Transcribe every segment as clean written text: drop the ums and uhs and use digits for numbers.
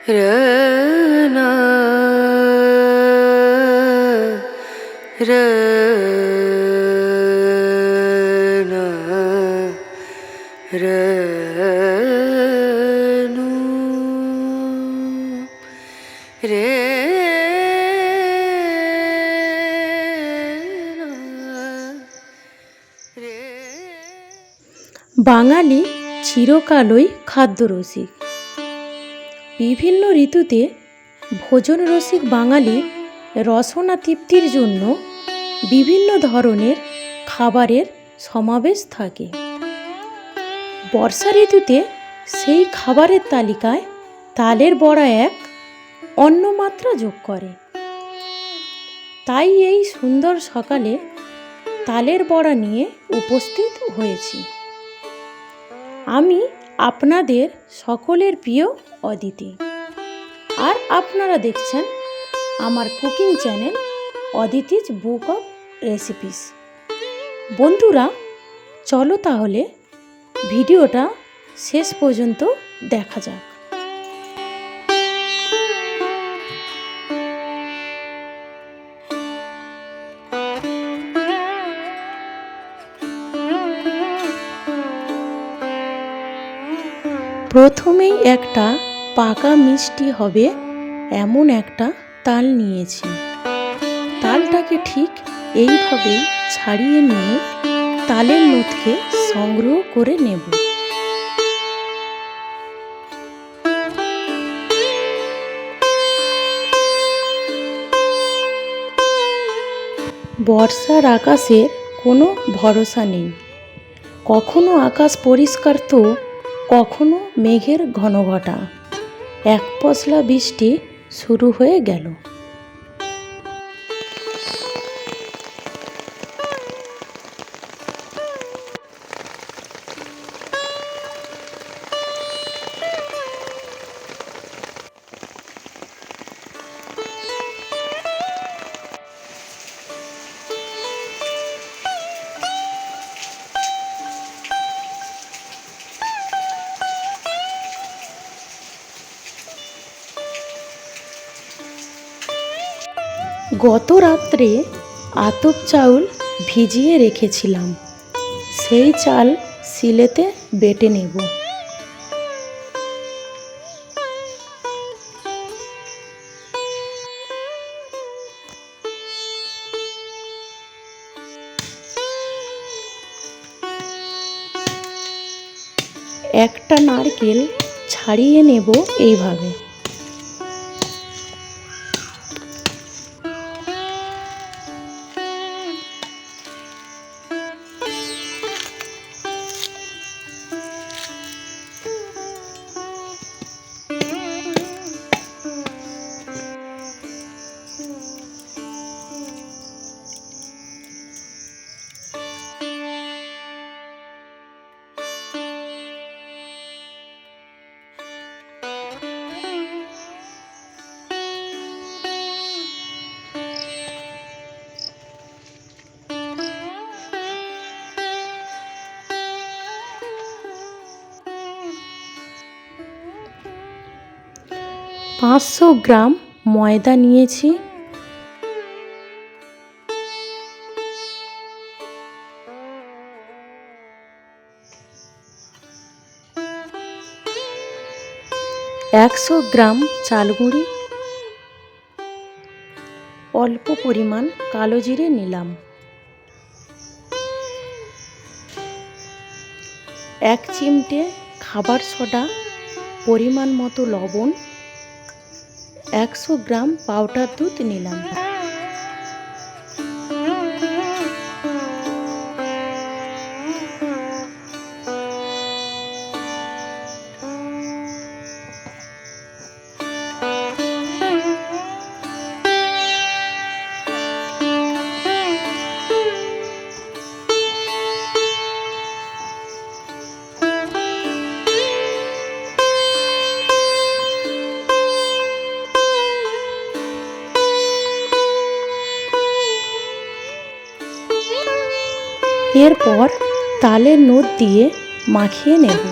रना रना रनु रे বাঙালি চিরকালই খাদ্যরসিক। বিভিন্ন ঋতুতে ভোজনরসিক বাঙালির রসনা তৃপ্তির জন্য বিভিন্ন ধরনের খাবারের সমাবেশ থাকে। বর্ষা ঋতুতে সেই খাবারের তালিকায় তালের বড়া এক অন্য মাত্রা যোগ করে। তাই এই সুন্দর সকালে তালের বড়া নিয়ে উপস্থিত হয়েছি। আমি আপনাদের সকলের প্রিয় অদিতি, আর আপনারা দেখছেন আমার cooking channel Aditi's book of recipes. বন্ধুরা, চলো তাহলে ভিডিওটা শেষ পর্যন্ত দেখা যাক। প্রথমেই একটা পাকা মিষ্টি হবে এমন একটা তাল নিয়েছি। তালটাকে ঠিক এইভাবে ছাড়িয়ে নিয়ে তালের নথকে সংগ্রহ করে নেব। বর্ষার আকাশের কোনো ভরসা নেই, কখনো আকাশ পরিষ্কার তো কখনো মেঘের ঘনঘটা। এক পশলা বৃষ্টি শুরু হয়ে গেল। গত রাত্রে আতপ চাউল ভিজিয়ে রেখেছিলাম, সেই চাল শিলেতে বেটে নেব। একটা নারকেল ছাড়িয়ে নেব এইভাবে। পাঁচশো গ্রাম ময়দা নিয়েছি। একশো গ্রাম চাল গুঁড়ি, অল্প পরিমাণ কালো জিরে নিলাম, এক চিমটে খাবার সোডা, পরিমাণ মতো লবণ, 100 গ্রাম পাউডার দুধ নিলাম। এরপর তালের নূত দিয়ে মাখিয়ে নেব।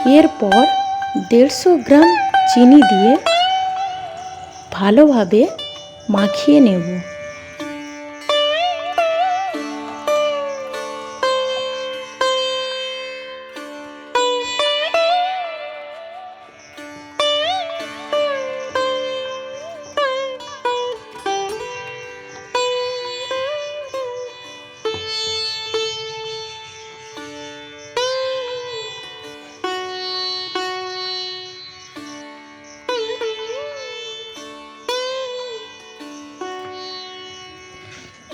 এরপর 150 গ্রাম চিনি দিয়ে ভালোভাবে মাখিয়ে নেব।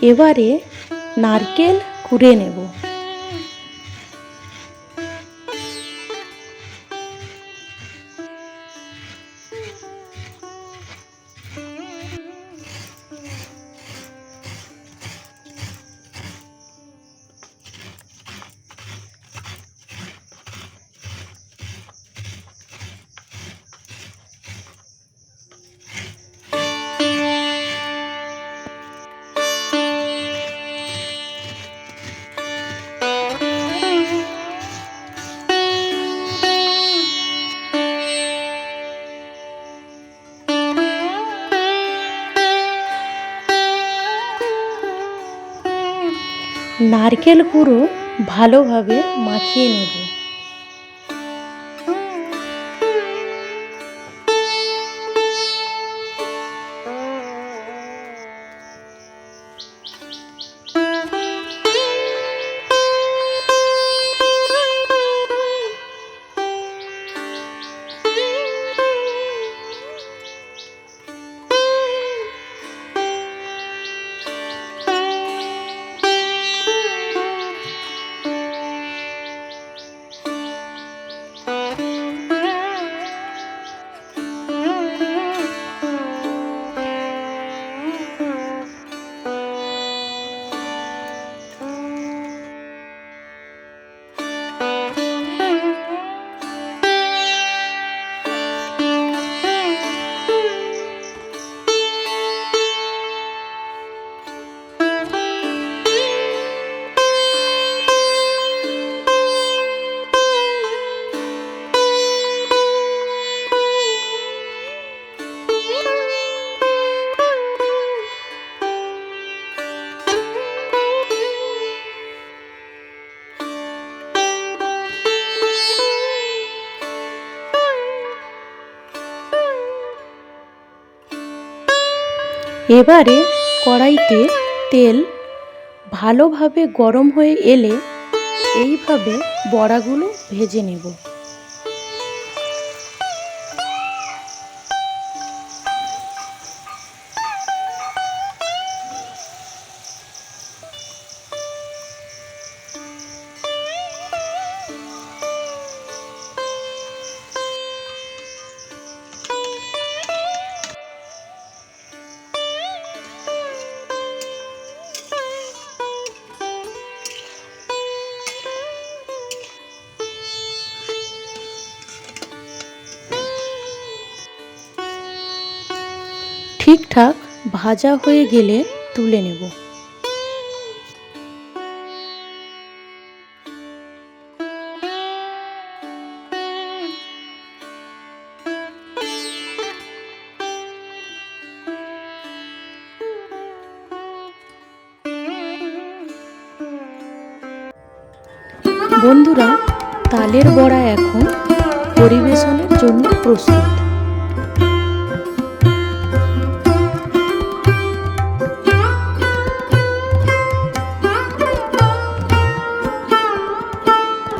এবারে নারকেল কুড়ে নেব। নারকেল গুঁড়ো ভালোভাবে মাখিয়ে নেব। এবারে কড়াইতে তেল ভালোভাবে গরম হয়ে এলে এইভাবে বড়াগুলো ভেজে নেব। ঠিকঠাক ভাজা হয়ে গেলে তুলে নেব। বন্ধুরা, তালের বড়া এখন পরিবেশনের জন্য প্রস্তুত।